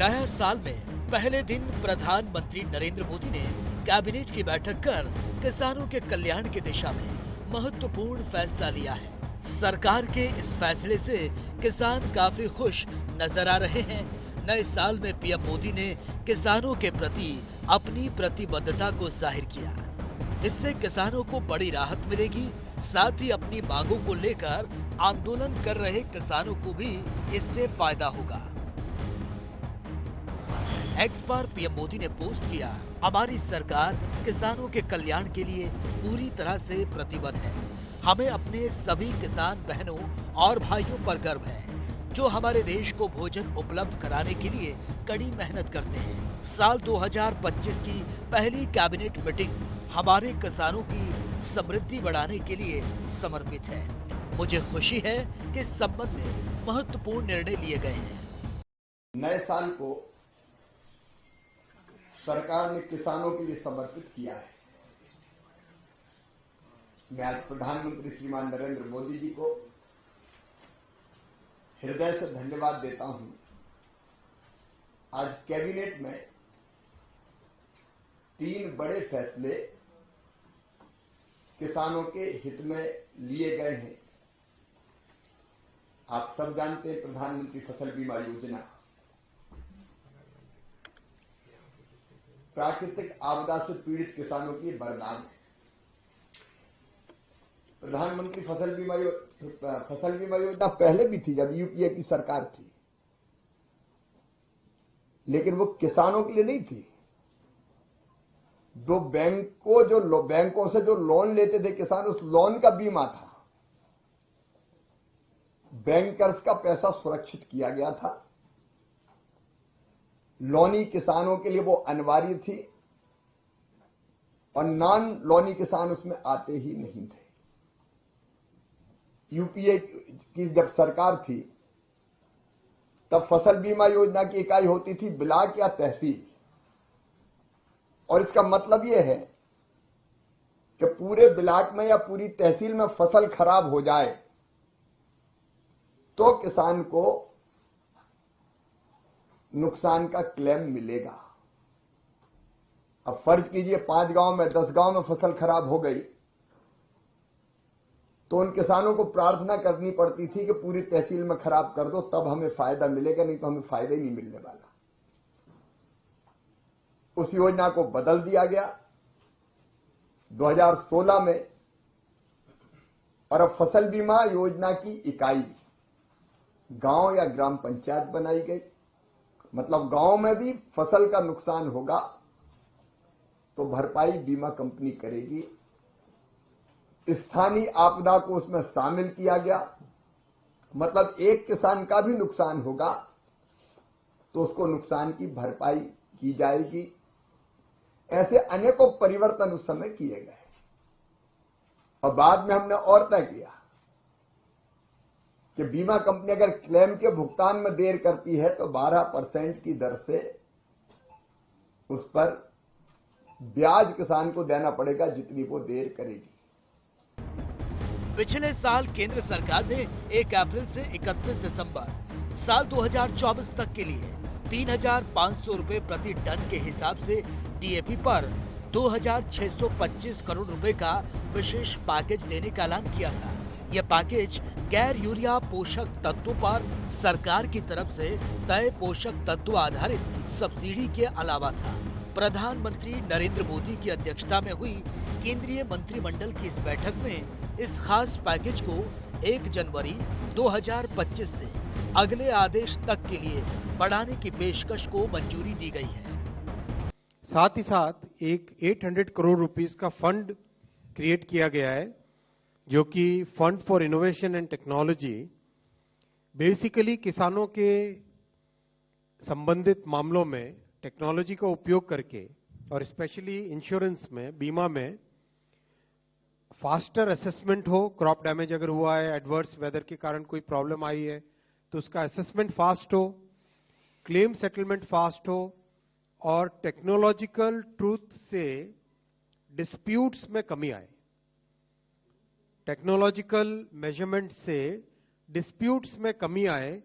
नया साल में पहले दिन प्रधानमंत्री नरेंद्र मोदी ने कैबिनेट की बैठक कर किसानों के कल्याण की दिशा में महत्वपूर्ण फैसला लिया है। सरकार के इस फैसले से किसान काफी खुश नजर आ रहे हैं। नए साल में पीएम मोदी ने किसानों के प्रति अपनी प्रतिबद्धता को जाहिर किया। इससे किसानों को बड़ी राहत मिलेगी, साथ ही अपनी मांगों को लेकर आंदोलन कर रहे किसानों को भी इससे फायदा होगा। एक्स पर पीएम मोदी ने पोस्ट किया, हमारी सरकार किसानों के कल्याण के लिए पूरी तरह से प्रतिबद्ध है। हमें अपने सभी किसान बहनों और भाइयों पर गर्व है जो हमारे देश को भोजन उपलब्ध कराने के लिए कड़ी मेहनत करते हैं। साल 2025 की पहली कैबिनेट मीटिंग हमारे किसानों की समृद्धि बढ़ाने के लिए समर्पित है। मुझे खुशी है कि इस संबंध में महत्वपूर्ण निर्णय लिए गए हैं। नए साल को सरकार ने किसानों के लिए समर्पित किया है। मैं आज प्रधानमंत्री श्रीमान नरेंद्र मोदी जी को हृदय से धन्यवाद देता हूं। आज कैबिनेट में 3 बड़े फैसले किसानों के हित में लिए गए हैं। आप सब जानते हैं प्रधानमंत्री फसल बीमा योजना प्राकृतिक आपदा से पीड़ित किसानों की वरदान है। प्रधानमंत्री फसल बीमा योजना पहले भी थी जब यूपीए की सरकार थी, लेकिन वो किसानों के लिए नहीं थी। बैंकों से जो लोन लेते थे किसान, उस लोन का बीमा था। बैंकर्स का पैसा सुरक्षित किया गया था। लोनी किसानों के लिए वो अनिवार्य थी और नॉन लोनी किसान उसमें आते ही नहीं थे। यूपीए की जब सरकार थी तब फसल बीमा योजना की इकाई होती थी ब्लॉक या तहसील, और इसका मतलब यह है कि पूरे ब्लॉक में या पूरी तहसील में फसल खराब हो जाए तो किसान को नुकसान का क्लेम मिलेगा। अब फर्ज कीजिए 5 गांव में 10 गांव में फसल खराब हो गई तो उन किसानों को प्रार्थना करनी पड़ती थी कि पूरी तहसील में खराब कर दो तब हमें फायदा मिलेगा, नहीं तो हमें फायदा ही नहीं मिलने वाला। उस योजना को बदल दिया गया 2016 में, और अब फसल बीमा योजना की इकाई गांव या ग्राम पंचायत बनाई गई। मतलब गांव में भी फसल का नुकसान होगा तो भरपाई बीमा कंपनी करेगी। स्थानीय आपदा को उसमें शामिल किया गया, मतलब एक किसान का भी नुकसान होगा तो उसको नुकसान की भरपाई की जाएगी। ऐसे अनेकों परिवर्तन उस समय किए गए और बाद में हमने और तय किया कि बीमा कंपनी अगर क्लेम के भुगतान में देर करती है तो 12% की दर से उस पर ब्याज किसान को देना पड़ेगा जितनी वो देर करेगी। पिछले साल केंद्र सरकार ने 1 अप्रैल से 31 दिसंबर साल 2024 तक के लिए 3,500 रुपए प्रति टन के हिसाब से डीएपी पर 2,625 करोड़ रुपए का विशेष पैकेज देने का ऐलान किया था। यह पैकेज गैर यूरिया पोषक तत्वों पर सरकार की तरफ से तय पोषक तत्व आधारित सब्सिडी के अलावा था। प्रधानमंत्री नरेंद्र मोदी की अध्यक्षता में हुई केंद्रीय मंत्रिमंडल की इस बैठक में इस खास पैकेज को 1 जनवरी 2025 से अगले आदेश तक के लिए बढ़ाने की पेशकश को मंजूरी दी गई है। साथ ही साथ एक 800 करोड़ रुपीस का फंड क्रिएट किया गया है जो कि fund for innovation and technology basically किसानों के संबंधित मामलों में टेक्नोलॉजी का उपयोग करके और स्पेशली इंश्योरेंस में, बीमा में फास्टर असेसमेंट हो। क्रॉप डैमेज अगर हुआ है, एडवर्स वेदर के कारण कोई प्रॉब्लम आई है तो उसका असेसमेंट फास्ट हो, क्लेम सेटलमेंट फास्ट हो और टेक्नोलॉजिकल ट्रूथ से डिस्प्यूट्स में कमी आए। टेक्नोलॉजिकल मेजरमेंट से डिस्प्यूट्स में कमी आए,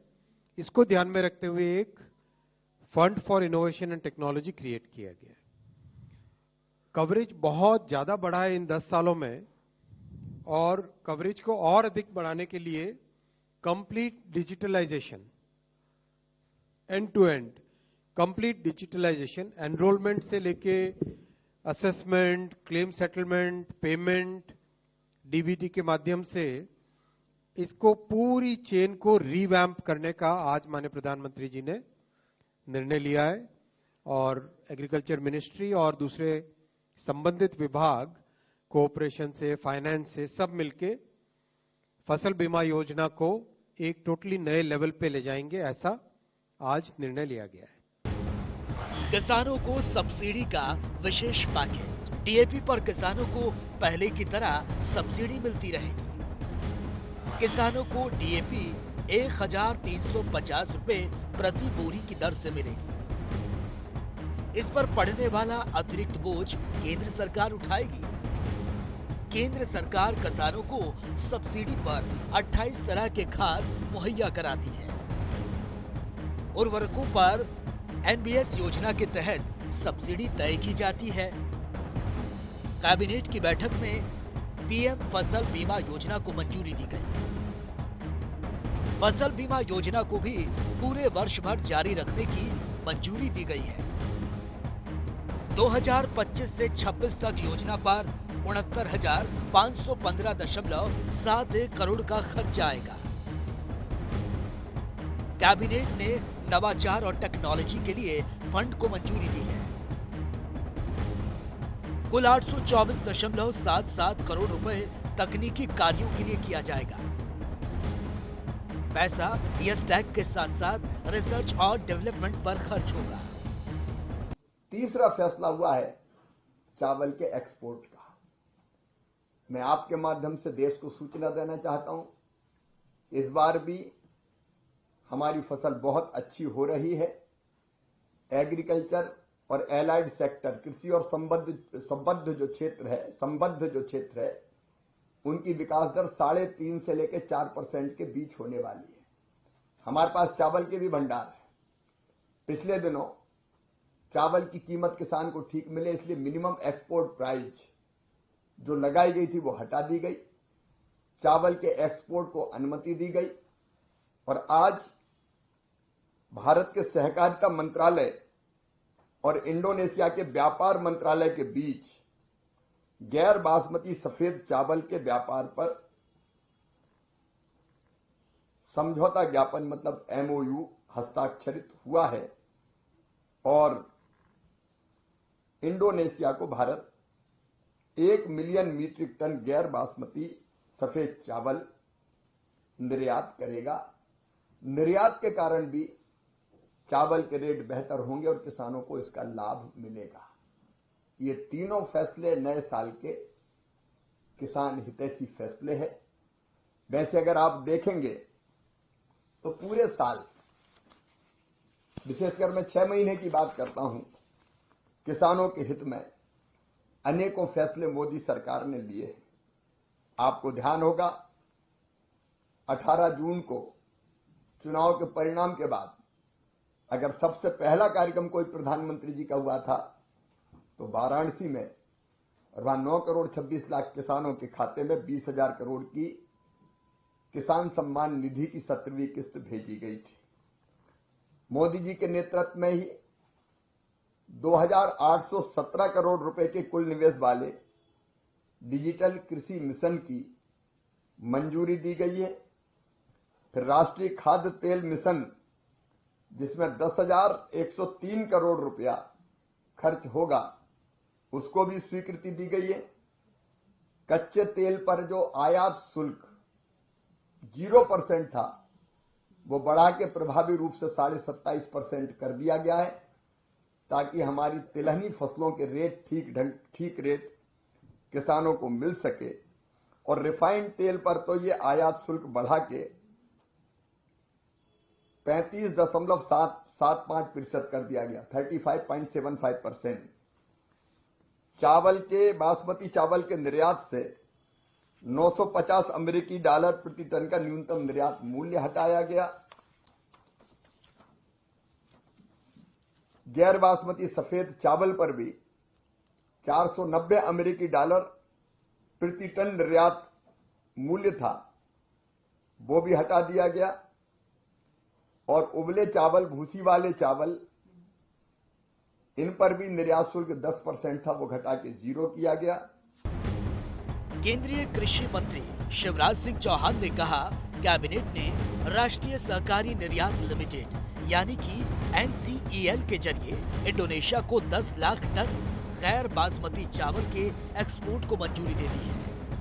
इसको ध्यान में रखते हुए एक fund for innovation and technology create किया गया है। कवरेज बहुत ज्यादा बढ़ा है इन 10 सालों में, और कवरेज को और अधिक बढ़ाने के लिए complete digitalisation, end to end complete digitalisation, enrolment से लेके assessment, claim settlement, payment, DBT के माध्यम से इसको पूरी चेन को रिवैम्प करने का आज माननीय प्रधानमंत्री जी ने निर्णय लिया है। और एग्रीकल्चर मिनिस्ट्री और दूसरे संबंधित विभाग कोऑपरेशन से, फाइनेंस से सब मिलके फसल बीमा योजना को एक टोटली नए लेवल पे ले जाएंगे, ऐसा आज निर्णय लिया गया है। किसानों को सब्सिडी का विशेष पैकेज। डीएपी पर किसानों को पहले की तरह सब्सिडी मिलती रहेगी। किसानों को डीएपी 1350 रुपए प्रति बोरी की दर से मिलेगी। इस पर पड़ने वाला अतिरिक्त बोझ केंद्र सरकार उठाएगी। केंद्र सरकार किसानों को सब्सिडी पर 28 तरह के खाद मुहैया कराती है। उर्वरकों पर एनबीएस योजना के तहत सब्सिडी तय की जाती है। कैबिनेट की बैठक में पीएम फसल बीमा योजना को मंजूरी दी गई। फसल बीमा योजना को भी पूरे वर्ष भर जारी रखने की मंजूरी दी गई है। 2025 से 26 तक योजना पर 69,515.71 करोड़ का खर्च आएगा। कैबिनेट ने नवाचार और टेक्नोलॉजी के लिए फंड को मंजूरी दी है। कुल 824.77 करोड़ रुपए तकनीकी कार्यों के लिए किया जाएगा। पैसा पीएस टैग के साथ साथ रिसर्च और डेवलपमेंट पर खर्च होगा। तीसरा फैसला हुआ है चावल के एक्सपोर्ट का। मैं आपके माध्यम से देश को सूचना देना चाहता हूं, इस बार भी हमारी फसल बहुत अच्छी हो रही है। एग्रीकल्चर और एलाइड सेक्टर, कृषि और संबद्ध जो क्षेत्र है उनकी विकास दर 3.5 से लेकर 4% के बीच होने वाली है। हमारे पास चावल के भी भंडार है। पिछले दिनों चावल की कीमत किसान को ठीक मिले, इसलिए मिनिमम एक्सपोर्ट प्राइस जो लगाई गई थी वो हटा दी गई। चावल के एक्सपोर्ट को अनुमति दी गई। और आज भारत के सहकारिता मंत्रालय और इंडोनेशिया के व्यापार मंत्रालय के बीच गैर बासमती सफेद चावल के व्यापार पर समझौता ज्ञापन मतलब एमओयू हस्ताक्षरित हुआ है। और इंडोनेशिया को भारत 1 मिलियन मीट्रिक टन गैर बासमती सफेद चावल निर्यात करेगा। निर्यात के कारण भी चावल के रेट बेहतर होंगे और किसानों को इसका लाभ मिलेगा। ये तीनों फैसले नए साल के किसान हितैषी फैसले हैं। वैसे अगर आप देखेंगे तो पूरे साल, विशेषकर मैं 6 महीने की बात करता हूं, किसानों के हित में अनेकों फैसले मोदी सरकार ने लिए हैं। आपको ध्यान होगा 18 जून को चुनाव के परिणाम के बाद अगर सबसे पहला कार्यक्रम कोई प्रधानमंत्री जी का हुआ था तो वाराणसी में वहां 9 करोड़ 26 लाख किसानों के खाते में 20,000 करोड़ की किसान सम्मान निधि की 17वीं किस्त भेजी गई थी। मोदी जी के नेतृत्व में ही 2,817 करोड़ रुपए के कुल निवेश वाले डिजिटल कृषि मिशन की मंजूरी दी गई है। फिर राष्ट्रीय खाद्य तेल मिशन जिसमें 10,103 करोड़ रुपया खर्च होगा, उसको भी स्वीकृति दी गई है। कच्चे तेल पर जो आयात शुल्क 0% था वो बढ़ा के प्रभावी रूप से 27.5% कर दिया गया है, ताकि हमारी तिलहनी फसलों के रेट ठीक रेट किसानों को मिल सके। और रिफाइंड तेल पर तो ये आयात शुल्क बढ़ा के 35.75% कर दिया गया, 35.75%। चावल के बासमती चावल के निर्यात से 950 अमेरिकी डॉलर प्रति टन का न्यूनतम निर्यात मूल्य हटाया गया। गैर बासमती सफेद चावल पर भी 490 अमेरिकी डॉलर प्रति टन निर्यात मूल्य था, वो भी हटा दिया गया। और उबले चावल, भूसी वाले चावल, इन पर भी निर्यात शुल्क 10% था, वो घटा के 0 किया गया। केंद्रीय कृषि मंत्री शिवराज सिंह चौहान ने कहा, कैबिनेट ने राष्ट्रीय सहकारी निर्यात लिमिटेड यानी कि NCEL के जरिए इंडोनेशिया को 10 लाख टन गैर बासमती चावल के एक्सपोर्ट को मंजूरी दे दी है।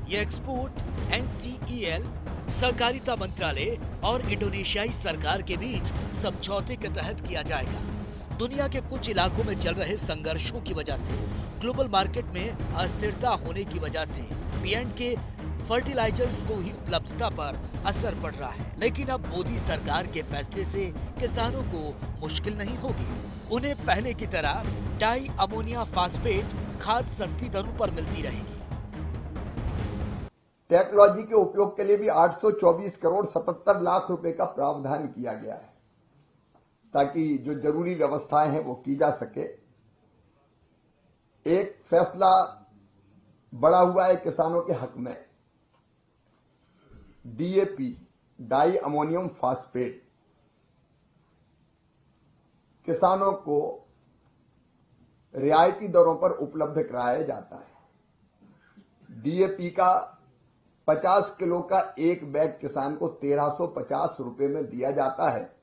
ये एक्सपोर्ट NCEL, सहकारिता मंत्रालय और इंडोनेशियाई सरकार के बीच समझौते के तहत किया जाएगा। दुनिया के कुछ इलाकों में चल रहे संघर्षों की वजह से, ग्लोबल मार्केट में अस्थिरता होने की वजह से P&K फर्टिलाइजर्स को ही उपलब्धता पर असर पड़ रहा है। लेकिन अब मोदी सरकार के फैसले से किसानों को मुश्किल नहीं होगी। उन्हें पहले की तरह डाई अमोनिया फास्फेट खाद सस्ती दरों पर मिलती रहेगी। टेक्नोलॉजी के उपयोग के लिए भी 824 करोड़ 77 लाख रुपए का प्रावधान किया गया है, ताकि जो जरूरी व्यवस्थाएं हैं वो की जा सके। एक फैसला बड़ा हुआ है किसानों के हक में। DAP, डाई अमोनियम फास्फेट, किसानों को रियायती दरों पर उपलब्ध कराया जाता है। DAP का 50 किलो का एक बैग किसान को 1350 रुपए में दिया जाता है,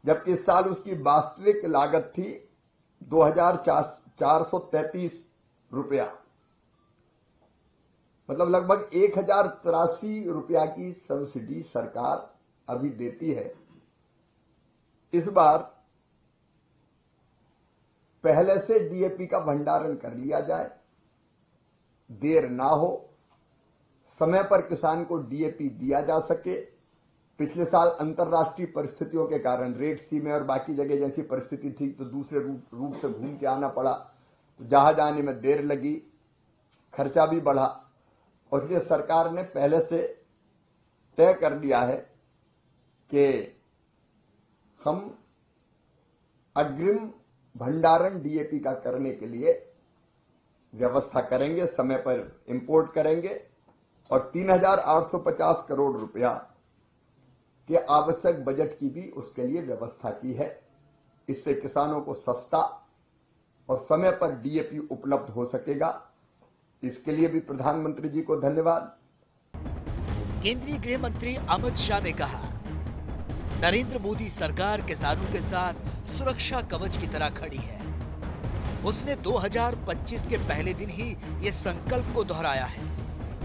जबकि इस साल उसकी वास्तविक लागत थी 2433 रुपया, मतलब लगभग 1083 रुपया की सब्सिडी सरकार अभी देती है। इस बार पहले से DAP का भंडारण कर लिया जाए, देर ना हो, समय पर किसान को DAP दिया जा सके। पिछले साल अंतर्राष्ट्रीय परिस्थितियों के कारण रेड सी में और बाकी जगह जैसी परिस्थिति थी तो दूसरे रूट से घूम के आना पड़ा, तो जहाज आने में देर लगी, खर्चा भी बढ़ा। और इसलिए सरकार ने पहले से तय कर लिया है कि हम अग्रिम भंडारण DAP का करने के लिए व्यवस्था करेंगे, समय पर इंपोर्ट करेंगे और 3850 करोड़ रुपया के आवश्यक बजट की भी उसके लिए व्यवस्था की है। इससे किसानों को सस्ता और समय पर DAP उपलब्ध हो सकेगा। इसके लिए भी प्रधानमंत्री जी को धन्यवाद। केंद्रीय गृह मंत्री अमित शाह ने कहा, नरेंद्र मोदी सरकार किसानों के साथ सुरक्षा कवच की तरह खड़ी है। उसने 2025 के पहले दिन ही ये संकल्प को दोहराया है।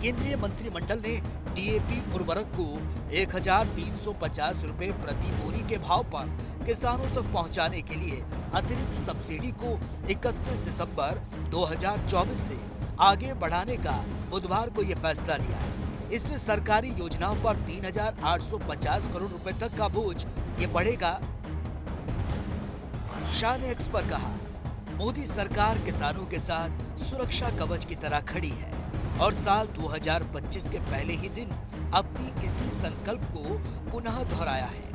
केंद्रीय मंत्रिमंडल ने DAP उर्वरक को 1350 रुपए प्रति बोरी के भाव पर किसानों तक पहुंचाने के लिए अतिरिक्त सब्सिडी को 31 दिसंबर 2024 से आगे बढ़ाने का बुधवार को यह फैसला लिया। इससे सरकारी योजनाओं पर 3850 करोड़ रुपए तक का बोझ ये बढ़ेगा। शाह ने एक्स पर कहा, मोदी सरकार किसानों के साथ सुरक्षा कवच की तरह खड़ी है और साल 2025 के पहले ही दिन अपनी इसी संकल्प को पुनः दोहराया है।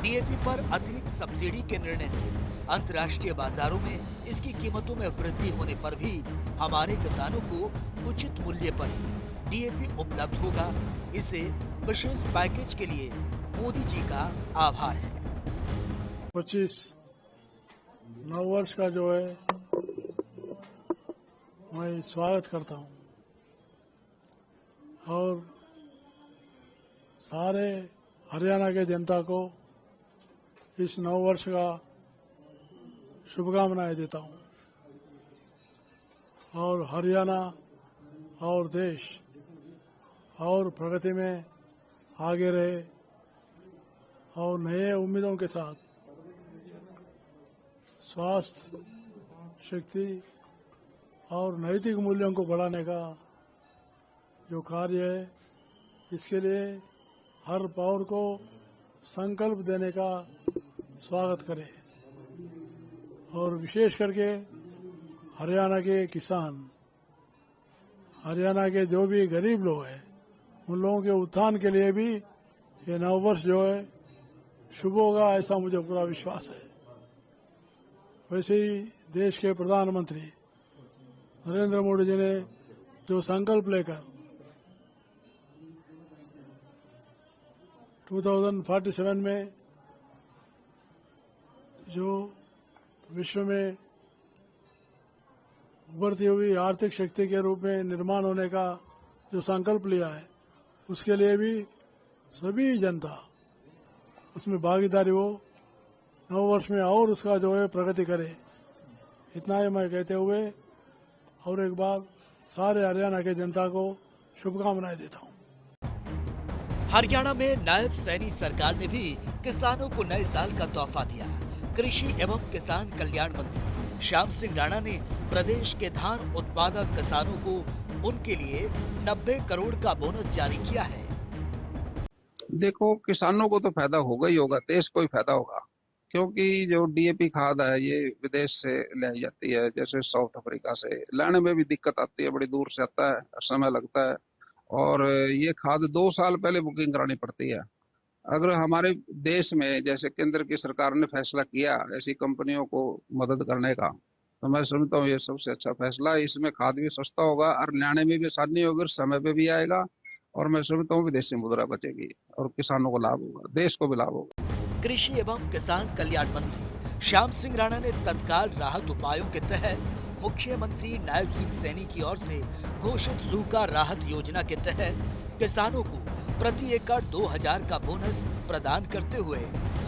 DAP पर अतिरिक्त सब्सिडी के निर्णय से अंतर्राष्ट्रीय बाजारों में इसकी कीमतों में वृद्धि होने पर भी हमारे किसानों को उचित मूल्य पर ही DAP उपलब्ध होगा। इसे विशेष पैकेज के लिए मोदी जी का आभार है। 25 नववर्ष का जो है मैं स्वागत करता हूं और सारे हरियाणा के जनता को इस नववर्ष का शुभकामनाएं देता हूं और हरियाणा और देश और प्रगति में आगे रहे और नए उम्मीदों के साथ स्वास्थ्य, शक्ति और नैतिक मूल्यों को बढ़ाने का जो कार्य है, इसके लिए हर पौर को संकल्प देने का स्वागत करें और विशेष करके हरियाणा के किसान, हरियाणा के जो भी गरीब लोग हैं, उन लोगों के उत्थान के लिए भी ये नववर्ष जो है शुभ होगा, ऐसा मुझे पूरा विश्वास है। वैसे ही देश के प्रधानमंत्री नरेंद्र मोदी जी ने जो संकल्प लेकर 2047 में जो विश्व में उभरती हुई आर्थिक शक्ति के रूप में निर्माण होने का जो संकल्प लिया है, उसके लिए भी सभी जनता उसमें भागीदारी हो, नव वर्ष में और उसका जो है प्रगति करे। इतना ही मैं कहते हुए और एक बार सारे हरियाणा के जनता को शुभकामनाएं देता हूं। हरियाणा में नायब सैनी सरकार ने भी किसानों को नए साल का तोहफा दिया। कृषि एवं किसान कल्याण मंत्री श्याम सिंह राणा ने प्रदेश के धान उत्पादक किसानों को उनके लिए 90 करोड़ का बोनस जारी किया है। देखो, किसानों को तो फायदा होगा ही होगा, देश को ही फायदा होगा, क्योंकि जो डीएपी खाद है ये विदेश से लाई जाती है, जैसे साउथ अफ्रीका से। लाने में भी दिक्कत आती है, बड़ी दूर से आता है, समय लगता है, और ये खाद 2 साल पहले बुकिंग करानी पड़ती है। अगर हमारे देश में जैसे केंद्र की सरकार ने फैसला किया ऐसी कंपनियों को मदद करने का, तो मैं समझता हूँ ये सबसे अच्छा फैसला है। इसमें खाद भी सस्ता होगा और लाने में भी आसानी होगी, समय पे भी आएगा, और मैं समझता हूँ विदेशी मुद्रा बचेगी और किसानों को लाभ होगा, देश को भी लाभ होगा। कृषि एवं किसान कल्याण मंत्री श्याम सिंह राणा ने तत्काल राहत उपायों के तहत मुख्यमंत्री नायब सिंह सैनी की ओर से घोषित सूखा राहत योजना के तहत किसानों को प्रति एकड़ 2000 का बोनस प्रदान करते हुए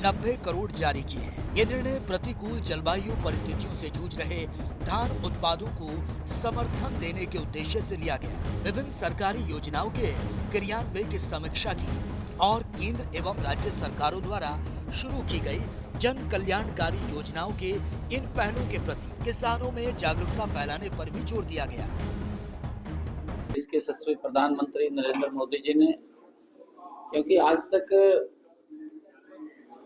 90 करोड़ जारी किए हैं। ये निर्णय प्रतिकूल जलवायु परिस्थितियों से जूझ रहे धान उत्पादों को समर्थन देने के उद्देश्य से लिया गया। विभिन्न सरकारी योजनाओं के क्रियान्वयन की समीक्षा की और केंद्र एवं राज्य सरकारों द्वारा शुरू की गई जन कल्याणकारी योजनाओं के इन पहलों के प्रति किसानों में जागरूकता फैलाने पर भी जोर दिया गया। इसके यशस्वी प्रधानमंत्री नरेंद्र मोदी जी ने, क्योंकि आज तक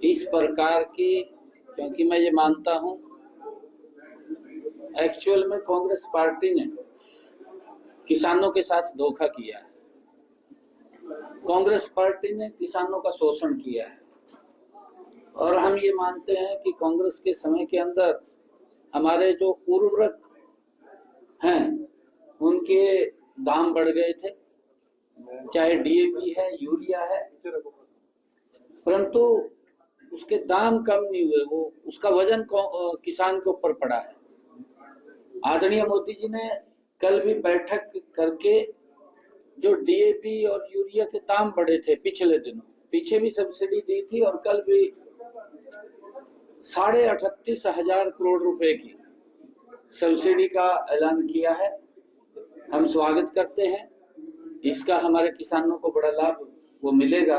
इस प्रकार की, क्योंकि मैं ये मानता हूं एक्चुअल में कांग्रेस पार्टी ने किसानों के साथ धोखा किया है। कांग्रेस पार्टी ने किसानों का शोषण किया है, और हम ये मानते हैं कि कांग्रेस के समय के अंदर हमारे जो उर्वरक हैं उनके दाम बढ़ गए थे, चाहे डीएपी है, यूरिया है, परंतु उसके दाम कम नहीं हुए, वो उसका वजन किसान के ऊपर पड़ा है। आदरणीय मोदी जी ने कल भी बैठक करके जो डीएपी और यूरिया के दाम बढ़े थे पिछले दिनों, पीछे भी सब्सिडी दी थी, और कल भी 38,500 करोड़ रुपए की सब्सिडी का ऐलान किया है। हम स्वागत करते हैं इसका, हमारे किसानों को बड़ा लाभ वो मिलेगा,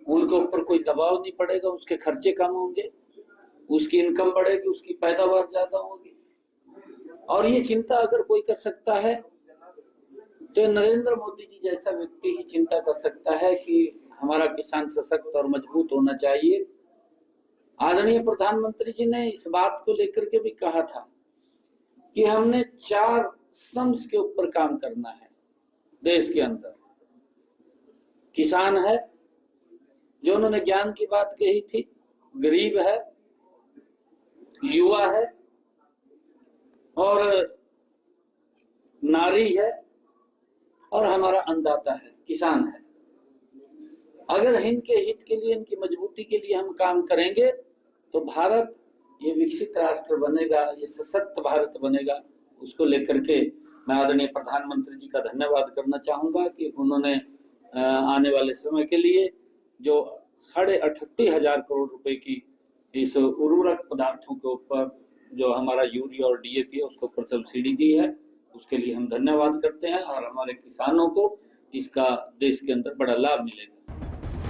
उनके ऊपर कोई दबाव नहीं पड़ेगा, उसके खर्चे कम होंगे, उसकी इनकम बढ़ेगी, उसकी पैदावार ज्यादा होगी। और ये चिंता अगर कोई कर सकता है तो नरेंद्र मोदी जी जैसा व्यक्ति ही चिंता कर सकता है कि हमारा किसान सशक्त और मजबूत होना चाहिए। आदरणीय प्रधानमंत्री जी ने इस बात को लेकर के भी कहा था कि हमने 4 स्तंभ के ऊपर काम करना है देश के अंदर। किसान है, जो उन्होंने ज्ञान की बात कही थी, गरीब है, युवा है, और नारी है, और हमारा अन्नदाता है, किसान है। अगर इनके हित के लिए, इनकी मजबूती के लिए हम काम करेंगे तो भारत ये विकसित राष्ट्र बनेगा, ये सशक्त भारत बनेगा। उसको लेकर के मैं आदरणीय प्रधानमंत्री जी का धन्यवाद करना चाहूंगा कि उन्होंने आने वाले समय के लिए जो 38,500 करोड़ रुपए की इस उर्वरक पदार्थों के ऊपर जो हमारा यूरिया और डीएपी है उसके ऊपर सब्सिडी दी है, उसके लिए हम धन्यवाद करते हैं, और हमारे किसानों को इसका देश के अंदर बड़ा लाभ मिलेगा।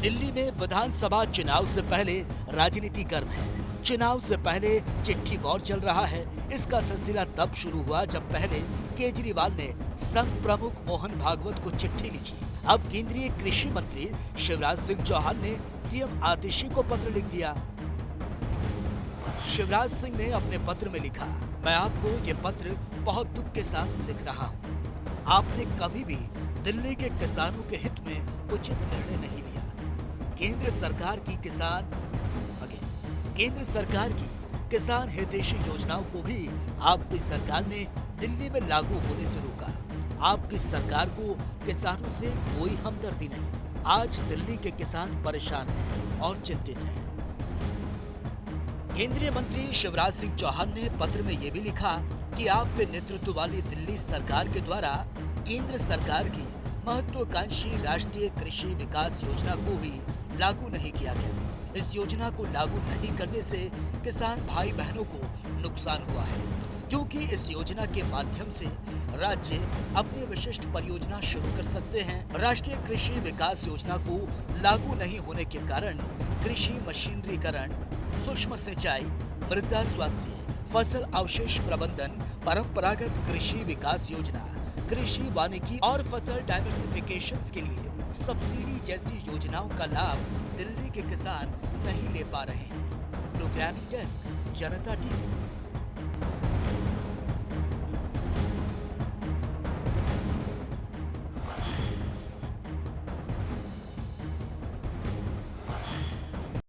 दिल्ली में विधानसभा चुनाव से पहले राजनीति गर्म है। चुनाव से पहले चिट्ठी वॉर चल रहा है। इसका सिलसिला तब शुरू हुआ जब पहले केजरीवाल ने संघ प्रमुख मोहन भागवत को चिट्ठी लिखी। अब केंद्रीय कृषि मंत्री शिवराज सिंह चौहान ने सीएम आतिशी को पत्र लिख दिया। शिवराज सिंह ने अपने पत्र में लिखा, मैं आपको ये पत्र बहुत दुख के साथ लिख रहा हूँ। आपने कभी भी दिल्ली के किसानों के हित में उचित निर्णय नहीं लिया। केंद्र सरकार की किसान हितैषी योजनाओं को भी आपकी सरकार ने दिल्ली में लागू होने से रोका। आपकी सरकार को किसानों से कोई हमदर्दी नहीं। आज दिल्ली के किसान परेशान हैं और चिंतित हैं। केंद्रीय मंत्री शिवराज सिंह चौहान ने पत्र में ये भी लिखा कि आपके नेतृत्व वाली दिल्ली सरकार के द्वारा केंद्र सरकार की महत्वाकांक्षी राष्ट्रीय कृषि विकास योजना को भी लागू नहीं किया गया। इस योजना को लागू नहीं करने से किसान भाई बहनों को नुकसान हुआ है, क्योंकि इस योजना के माध्यम से राज्य अपनी विशिष्ट परियोजना शुरू कर सकते हैं। राष्ट्रीय कृषि विकास योजना को लागू नहीं होने के कारण कृषि मशीनरीकरण, सूक्ष्म सिंचाई, मृदा स्वास्थ्य, फसल अवशेष प्रबंधन, परंपरागत कृषि विकास योजना, कृषि वानिकी और फसल डाइवर्सिफिकेशन के लिए सब्सिडी जैसी योजनाओं का लाभ दिल्ली के किसान नहीं ले पा रहे हैं। प्रोग्रामिंग डेस्क, जनता टीवी।